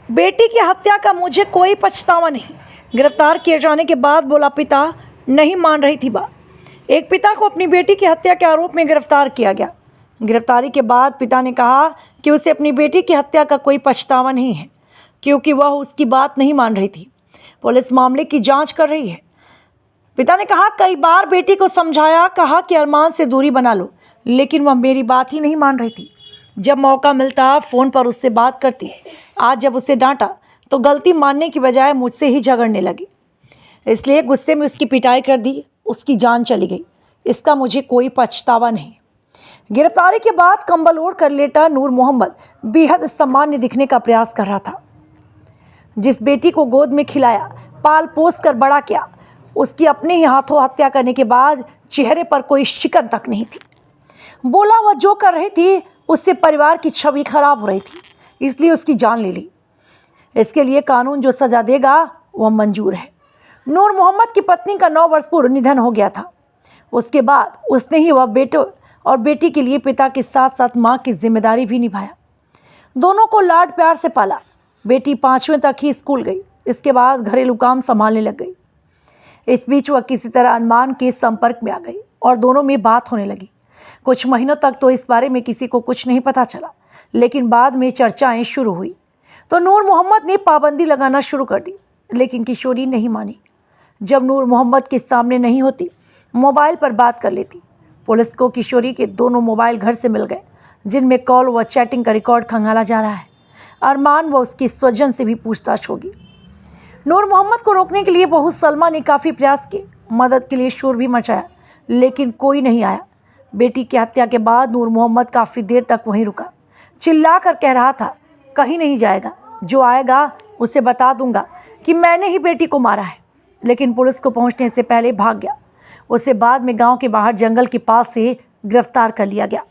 बेटी की हत्या का मुझे कोई पछतावा नहीं। गिरफ्तार किए जाने के बाद बोला पिता, नहीं मान रही थी बात। एक पिता को अपनी बेटी की हत्या के आरोप में गिरफ्तार किया गया। गिरफ्तारी के बाद पिता ने कहा कि उसे अपनी बेटी की हत्या का कोई पछतावा नहीं है, क्योंकि वह उसकी बात नहीं मान रही थी। पुलिस मामले की जांच कर रही है। पिता ने कहा, कई बार बेटी को समझाया, कहा कि अरमान से दूरी बना लो, लेकिन वह मेरी बात ही नहीं मान रही थी। जब मौका मिलता फ़ोन पर उससे बात करती। आज जब उसे डांटा तो गलती मानने की बजाय मुझसे ही झगड़ने लगी, इसलिए गुस्से में उसकी पिटाई कर दी, उसकी जान चली गई। इसका मुझे कोई पछतावा नहीं। गिरफ्तारी के बाद कंबल ओढ़ कर लेटा नूर मोहम्मद बेहद सामान्य दिखने का प्रयास कर रहा था। जिस बेटी को गोद में खिलाया, पाल पोस कर बड़ा किया, उसकी अपने ही हाथों हत्या करने के बाद चेहरे पर कोई शिकन तक नहीं थी। बोला वह जो कर रही थी उससे परिवार की छवि खराब हो रही थी, इसलिए उसकी जान ले ली। इसके लिए कानून जो सज़ा देगा वह मंजूर है। नूर मोहम्मद की पत्नी का 9 वर्ष पूर्व निधन हो गया था। उसके बाद उसने ही वह बेटे और बेटी के लिए पिता के साथ साथ माँ की जिम्मेदारी भी निभाया। दोनों को लाड प्यार से पाला। बेटी 5वीं तक ही स्कूल गई, इसके बाद घरेलू काम संभालने लग गई। इस बीच वह किसी तरह अरमान के संपर्क में आ गई और दोनों में बात होने लगी। कुछ महीनों तक तो इस बारे में किसी को कुछ नहीं पता चला, लेकिन बाद में चर्चाएं शुरू हुई तो नूर मोहम्मद ने पाबंदी लगाना शुरू कर दी, लेकिन किशोरी नहीं मानी। जब नूर मोहम्मद के सामने नहीं होती, मोबाइल पर बात कर लेती। पुलिस को किशोरी के दोनों मोबाइल घर से मिल गए, जिनमें कॉल व चैटिंग का रिकॉर्ड खंगाला जा रहा है। अरमान व उसके स्वजन से भी पूछताछ होगी। नूर मोहम्मद को रोकने के लिए बहू सलमा ने काफ़ी प्रयास किए, मदद के लिए शोर भी मचाया, लेकिन कोई नहीं आया। बेटी की हत्या के बाद नूर मोहम्मद काफ़ी देर तक वहीं रुका, चिल्ला कर कह रहा था, कहीं नहीं जाएगा, जो आएगा उसे बता दूंगा कि मैंने ही बेटी को मारा है। लेकिन पुलिस को पहुंचने से पहले भाग गया। उसे बाद में गांव के बाहर जंगल के पास से गिरफ्तार कर लिया गया।